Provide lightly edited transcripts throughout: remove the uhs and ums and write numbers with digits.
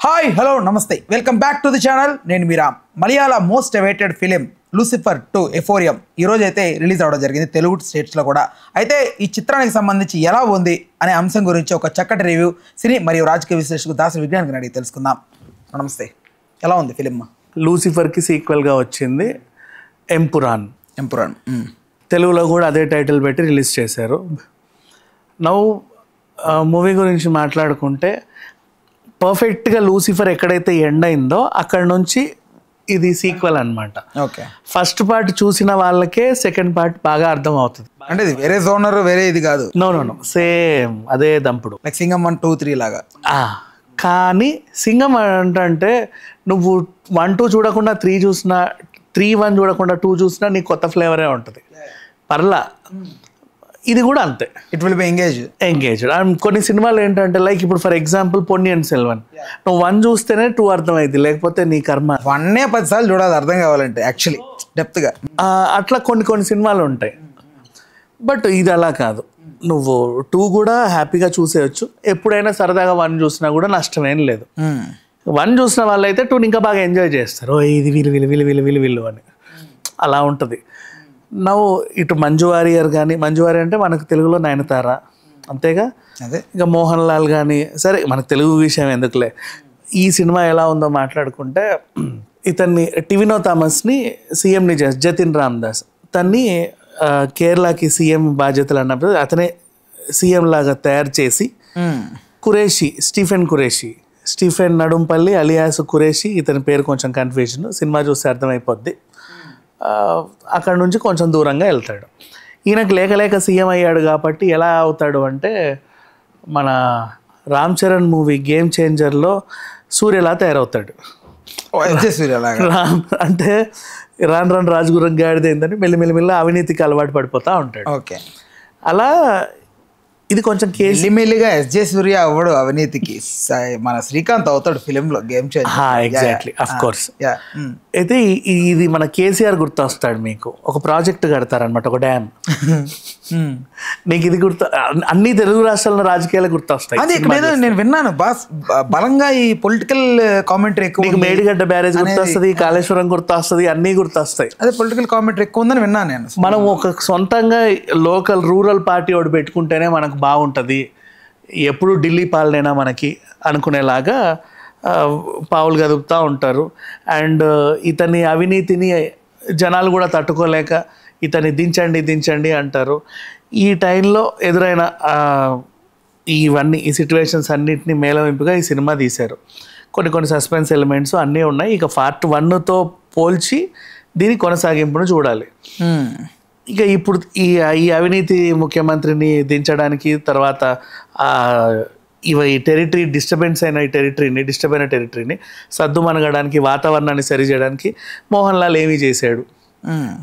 Hi hello నమస్తే welcome back to the channel. నేను మీరా. మలయాళ most awaited film Lucifer 2 ఎఫోరియం ఈరోజు అయితే రిలీజ్ అవ్వడం జరిగింది తెలుగు స్టేట్స్లో కూడా. అయితే ఈ చిత్రానికి సంబంధించి ఎలా ఉంది అనే అంశం గురించి ఒక చక్కటి రివ్యూ సినీ మరియు రాజకీయ విశ్లేషకు దాసరి విజ్ఞానికి అడిగి తెలుసుకుందాం. నమస్తే, ఎలా ఉంది ఫిలిం? లూసిఫర్కి సీక్వెల్గా వచ్చింది ఎంపురాన్. తెలుగులో కూడా అదే టైటిల్ పెట్టి రిలీజ్ చేశారు. నవ్వు మూవీ గురించి మాట్లాడుకుంటే పర్ఫెక్ట్గా లూసిఫర్ ఎక్కడైతే ఎండ్ అయిందో అక్కడ నుంచి ఇది సీక్వెల్ అనమాట. ఓకే, ఫస్ట్ పార్ట్ చూసిన వాళ్ళకే సెకండ్ పార్ట్ బాగా అర్థం అవుతుంది. అంటే ఇది వేరే జోనర్, వేరే ఇది కాదు. నో సేమ్ అదే దంపుడు, లైక్ సింగం 1, 2, 3 లాగా. కానీ సింగం అంటే నువ్వు 1, 2 చూడకుండా 3 చూసినా, 3, 1 చూడకుండా 2 చూసినా నీకు కొత్త ఫ్లేవరే ఉంటుంది. పర్లా ఇది కూడా అంతే, it will be engaged. And కొన్ని సినిమాలు ఏంటంటే లైక్ ఇప్పుడు ఫర్ ఎగ్జాంపుల్ పొన్నియిన్ సెల్వన్, నువ్వు 1 చూస్తేనే 2 అర్థమైంది, లేకపోతే నీ కర్మ. 1 10 సార్లు చూడాలి అర్థం కావాలంటే యాక్చువల్లీ డెప్త్గా. అట్లా కొన్ని సినిమాలు ఉంటాయి. బట్ ఇది అలా కాదు, నువ్వు 2 కూడా హ్యాపీగా చూసేయచ్చు. ఎప్పుడైనా సరదాగా 1 చూసినా కూడా నష్టమేం లేదు. 1 చూసిన వాళ్ళైతే 2 ఇంకా బాగా ఎంజాయ్ చేస్తారు. ఇది వీళ్ళు అని అలా ఉంటుంది. నవ్వు ఇటు మంజు వారియర్ కానీ, మంజు వారియర్ అంటే మనకు తెలుగులో నయనతార అంతేగా, అదే ఇంకా మోహన్ లాల్ కానీ, సరే మనకు తెలుగు విషయం ఎందుకులే. ఈ సినిమా ఎలా ఉందో మాట్లాడుకుంటే, ఇతన్ని టివినో థామస్ని సీఎంని చేసి జతిన్ రామ్దాస్ తన్ని కేరళకి సీఎం బాధ్యతలు అన్నప్పుడు అతనే సీఎం లాగా తయారు చేసి స్టీఫెన్ నడుంపల్లి అలియాస్ కురేషి, ఇతని పేరు కొంచెం కన్ఫ్యూజన్, సినిమా చూస్తే అర్థమైపోద్ది. అక్కడ నుంచి కొంచెం దూరంగా వెళ్తాడు. ఈయనకు లేక సీఎం అయ్యాడు కాబట్టి ఎలా అవుతాడు అంటే, మన రామ్ చరణ్ మూవీ గేమ్ చేంజర్లో సూర్యలా తయారవుతాడు. అంటే రాన్ రాజగురం గాడిదైందని మెల్లిమెల్లి అవినీతికి అలవాటు పడిపోతూ ఉంటాడు. ఓకే, అలా ఇది కొంచెం మెల్లిమెల్లిగా ఎస్జే సూర్య అవ్వడు అవినీతికి, మన శ్రీకాంత్ అవుతాడు ఫిలింలో Game Changer. Exactly, of course. అయితే ఇది మన కేసీఆర్ గుర్తొస్తాడు. మీకు ఒక ప్రాజెక్ట్ కడతారనమాట, ఒక డ్యామ్. నీకు ఇది గుర్తు, అన్ని తెలుగు రాష్ట్రాల రాజకీయాలు గుర్తొస్తాయి. నేను విన్నాను బలంగా ఈ పొలిటికల్ కామెంటరీ ఎక్కువ. మేడిగడ్డ బ్యారేజ్ గుర్తొస్తుంది, కాళేశ్వరం గుర్తొస్తుంది, అన్నీ గుర్తొస్తాయి. అదే పొలిటికల్ కామెంటరీ ఎక్కువ ఉందని విన్నాను నేను. మనం ఒక సొంతంగా లోకల్ రూరల్ పార్టీ ఒకటి పెట్టుకుంటేనే మనకు బాగుంటుంది, ఎప్పుడు ఢిల్లీ పాలనైనా మనకి అనుకునేలాగా పావులు కదుపుతూ ఉంటారు. అండ్ ఇతని అవినీతిని జనాలు కూడా తట్టుకోలేక ఇతన్ని దించండి అంటారు. ఈ టైంలో ఎదురైన ఈ సిచ్యువేషన్స్ అన్నింటినీ మేళవింపుగా ఈ సినిమా తీశారు. కొన్ని సస్పెన్స్ ఎలిమెంట్స్ అన్నీ ఉన్నాయి. ఇక పార్ట్ 1తో పోల్చి దీని కొనసాగింపును చూడాలి. ఇక ఇప్పుడు ఈ అవినీతి ముఖ్యమంత్రిని దించడానికి, తర్వాత ఈ టెరిటరీ డిస్టర్బ్ అయిన టెరిటరీని సద్దుమనగడానికి, వాతావరణాన్ని సరిచేయడానికి మోహన్ లాల్ ఏమీ చేశాడు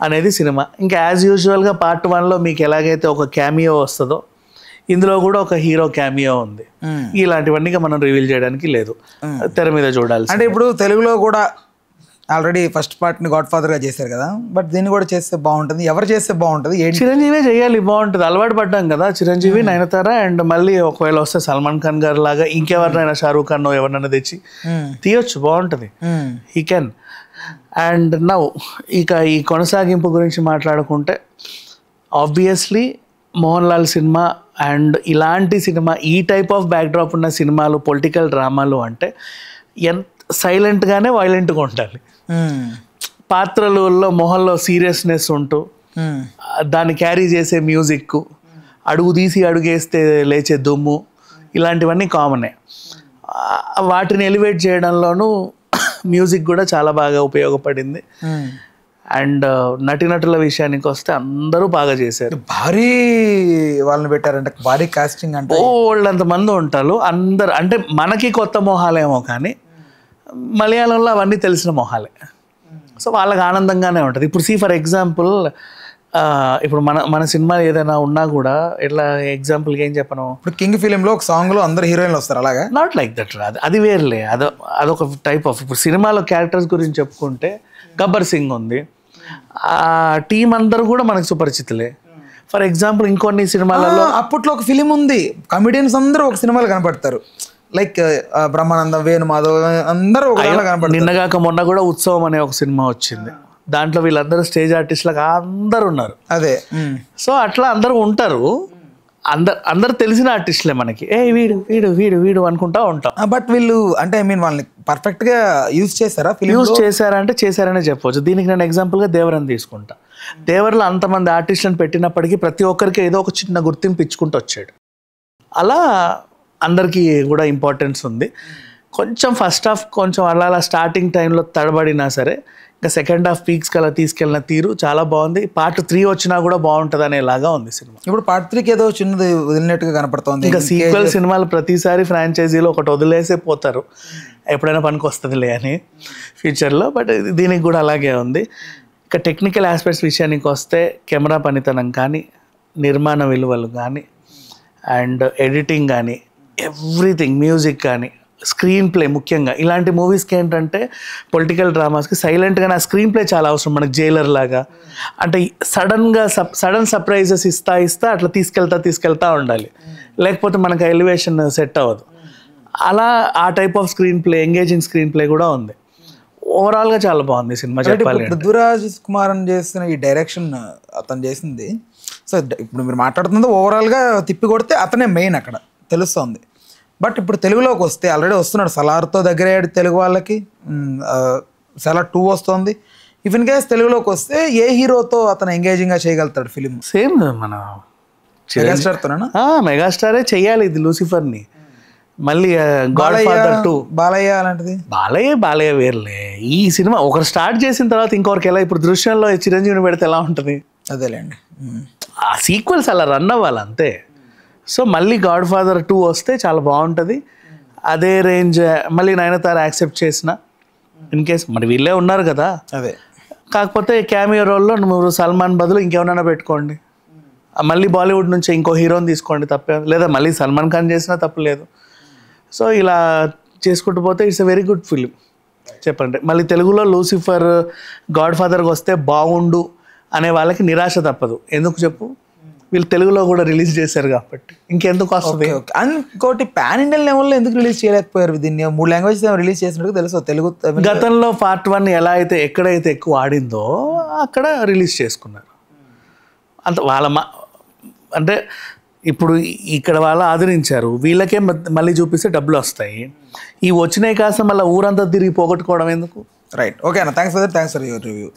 అనేది సినిమా. ఇంకా యాజ్ యూజువల్గా పార్ట్ 1లో మీకు ఎలాగైతే ఒక క్యామియో వస్తుందో, ఇందులో కూడా ఒక హీరో క్యామియో ఉంది. ఇలాంటివన్నీ మనం రివీల్ చేయడానికి లేదు, తెర మీద చూడాలి. అంటే ఇప్పుడు తెలుగులో కూడా ఆల్రెడీ ఫస్ట్ పార్ట్ని గాడ్ ఫాదర్గా చేశారు కదా, బట్ దీన్ని కూడా చేస్తే బాగుంటుంది. ఎవరు చేస్తే బాగుంటుంది? చిరంజీవి చేయాలి, బాగుంటుంది. అలవాటు పడ్డాం కదా, చిరంజీవి, నయనతార, అండ్ మళ్ళీ ఒకవేళ వస్తే సల్మాన్ ఖాన్ గారు లాగా ఇంకెవరినైనా, షారూక్ ఖాన్ ఎవరినైనా తెచ్చి తీయొచ్చు, బాగుంటుంది. He can. అండ్ నౌ ఇక ఈ కొనసాగింపు గురించి మాట్లాడుకుంటే, obviously Mohan Lal cinema and ఇలాంటి సినిమా, ఈ టైప్ ఆఫ్ బ్యాక్డ్రాప్ ఉన్న సినిమాలు, పొలిటికల్ డ్రామాలు అంటే ఎంత సైలెంట్గానే వైలెంట్గా ఉండాలి. పాత్రలలో మొహంలో సీరియస్నెస్ ఉంటూ దాన్ని క్యారీ చేసే మ్యూజిక్, అడుగు తీసి అడుగేస్తే లేచే దుమ్ము, ఇలాంటివన్నీ కామనే. వాటిని ఎలివేట్ చేయడంలోనూ మ్యూజిక్ కూడా చాలా బాగా ఉపయోగపడింది. అండ్ నటీనటుల విషయానికి వస్తే అందరూ బాగా చేశారు. భారీ వాళ్ళని పెట్టారంటే, భారీ కాస్టింగ్ అంటే వాళ్ళంతమంది ఉంటారు. అందరు అంటే మనకి కొత్త మొహాలేమో కానీ మలయాళంలో అవన్నీ తెలిసిన మొహాలే. సో వాళ్ళకి ఆనందంగానే ఉంటుంది. ఇప్పుడు ఫర్ ఎగ్జాంపుల్, ఇప్పుడు మన సినిమా ఏదైనా ఉన్నా కూడా, ఇట్లా ఎగ్జాంపుల్కి ఏం చెప్పను, ఇప్పుడు కింగ్ ఫిలింలో ఒక సాంగ్లో అందరు హీరోయిన్లు వస్తారు, అలాగా నాట్ లైక్ దట్. అది వేర్లే, అదొక టైప్ ఆఫ్. ఇప్పుడు సినిమాలో క్యారెక్టర్స్ గురించి చెప్పుకుంటే గబ్బర్ సింగ్ ఉంది, ఆ టీం అందరూ కూడా మనకు సుపరిచితులే. ఫర్ ఎగ్జాంపుల్ ఇంకొన్ని సినిమాలలో అప్పట్లో ఒక ఫిలిం ఉంది, కమెడియన్స్ అందరూ ఒక సినిమాలో కనపడతారు, లైక్ బ్రహ్మానందం, వేణుమాధవ్ అందరూ ఒకలా కనపడతారు. నిన్నగాక మొన్న కూడా ఉత్సవం అనే ఒక సినిమా వచ్చింది, దాంట్లో వీళ్ళందరూ స్టేజ్ ఆర్టిస్టులకు అందరు ఉన్నారు. అదే సో అట్లా అందరూ ఉంటారు, అందరు తెలిసిన ఆర్టిస్టులే మనకి. వీడు వీడు వీడు వీడు అనుకుంటా ఉంటాం. బట్ వీళ్ళు అంటే ఐ మీన్ వాళ్ళని పర్ఫెక్ట్ గా యూజ్ చేశారా? యూజ్ చేశారంటే చేశారనే చెప్పవచ్చు. దీనికి నేను ఎగ్జాంపుల్గా దేవరని తీసుకుంటా. దేవర్లో అంతమంది ఆర్టిస్టులను పెట్టినప్పటికీ ప్రతి ఒక్కరికి ఏదో ఒక చిన్న గుర్తింపు ఇచ్చుకుంటూ వచ్చాడు. అలా అందరికీ కూడా ఇంపార్టెన్స్ ఉంది. కొంచెం ఫస్ట్ హాఫ్ కొంచెం అలా స్టార్టింగ్ టైంలో తడబడినా సరే, ఇంకా సెకండ్ హాఫ్ పీక్స్కి అలా తీసుకెళ్ళిన తీరు చాలా బాగుంది. పార్ట్ 3 వచ్చినా కూడా బాగుంటుంది అనేలాగా ఉంది సినిమా. ఇప్పుడు పార్ట్ 3కి ఏదో చిన్నది వదిలినట్టుగా కనపడుతోంది. ఇంకా సీక్వెల్ సినిమాలు ప్రతిసారి ఫ్రాంచైజీలో ఒకటి వదిలేసే పోతారు, ఎప్పుడైనా పనికి వస్తుందిలే అని ఫ్యూచర్లో. బట్ దీనికి కూడా అలాగే ఉంది. ఇక టెక్నికల్ ఆస్పెక్ట్స్ విషయానికి వస్తే కెమెరా పనితనం కానీ, నిర్మాణ విలువలు కానీ, అండ్ ఎడిటింగ్ కానీ, ఎవ్రీథింగ్, మ్యూజిక్ కానీ, స్క్రీన్ ప్లే ముఖ్యంగా ఇలాంటి మూవీస్కి ఏంటంటే పొలిటికల్ డ్రామాస్కి సైలెంట్గా నా స్క్రీన్ ప్లే చాలా అవసరం. మనకి జైలర్ లాగా అంటే సడన్ సర్ప్రైజెస్ ఇస్తా అట్లా తీసుకెళ్తా ఉండాలి, లేకపోతే మనకు ఎలివేషన్ సెట్ అవ్వదు. అలా ఆ type off screen play, engaging screen play కూడా ఉంది. ఓవరాల్గా చాలా బాగుంది సినిమా చెప్పాలి. పృథ్వీరాజ్ కుమార్ అని చేస్తున్న ఈ డైరెక్షన్ అతను చేసింది. సో ఇప్పుడు మీరు మాట్లాడుతుంది ఓవరాల్గా తిప్పి కొడితే అతనే మెయిన్ అక్కడ తెలుస్తుంది. బట్ ఇప్పుడు తెలుగులోకి వస్తే ఆల్రెడీ వస్తున్నాడు, సలార్తో దగ్గరయ్యాడు తెలుగు వాళ్ళకి, సలార్ 2 వస్తుంది. ఇఫ్ ఇన్ కేస్ తెలుగులోకి వస్తే ఏ హీరోతో అతను ఎంగేజింగ్గా చేయగలుగుతాడు ఫిలిం? సేమ్ మన మెగాస్టార్తోనా? మెగాస్టారే చెయ్యాలి ఇది లూసిఫర్ని. మళ్ళీ గాడ్ ఫాదర్ 2 బాలయ్య అలాంటిది. బాలయ్య వేర్లే. ఈ సినిమా ఒకరు స్టార్ట్ చేసిన తర్వాత ఇంకొకరికి ఎలా, ఇప్పుడు దృశ్యంలో చిరంజీవిని పెడితే ఎలా ఉంటుంది? అదేలేండి, ఆ సీక్వెల్స్ అలా రన్ అవ్వాలి అంతే. సో మళ్ళీ గాడ్ ఫాదర్ 2 వస్తే చాలా బాగుంటుంది. అదే రేంజ్ మళ్ళీ నయనతార యాక్సెప్ట్ చేసిన, ఇన్ కేస్ మరి వీళ్ళే ఉన్నారు కదా. అదే కాకపోతే క్యామియో రోల్లో మీరు సల్మాన్ బదులు ఇంకెవరైనా పెట్టుకోండి, మళ్ళీ బాలీవుడ్ నుంచి ఇంకో హీరోని తీసుకోండి, తప్పే, లేదా మళ్ళీ సల్మాన్ ఖాన్ చేసినా తప్పు లేదు. సో ఇలా చేసుకుంటూ పోతే it's a very good film చెప్పండి. మళ్ళీ తెలుగులో లూసిఫర్, గాడ్ ఫాదర్కి వస్తే బాగుండు అనే వాళ్ళకి నిరాశ తప్పదు. ఎందుకు చెప్పు, వీళ్ళు తెలుగులో కూడా రిలీజ్ చేశారు కాబట్టి ఇంకెందుకు వస్తుంది. ఇంకోటి పాన్ ఇండియన్ లెవెల్లో ఎందుకు రిలీజ్ చేయలేకపోయారు దీన్ని? 3 లాంగ్వేజెస్ రిలీజ్ చేసినట్టు తెలుసు. తెలుగు గతంలో పార్ట్ 1 ఎలా అయితే ఎక్కడైతే ఎక్కువ ఆడిందో అక్కడ రిలీజ్ చేసుకున్నారు. అంత వాళ్ళ అంటే ఇప్పుడు ఇక్కడ వాళ్ళు ఆదరించారు, వీళ్ళకే మళ్ళీ చూపిస్తే డబ్బులు వస్తాయి. ఈ వచ్చినాయి కాస్త మళ్ళీ ఊరంతా తిరిగి పోగొట్టుకోవడం ఎందుకు? రైట్, ఓకే అన్న, థ్యాంక్స్ ఫర్ యువర్ రివ్యూ.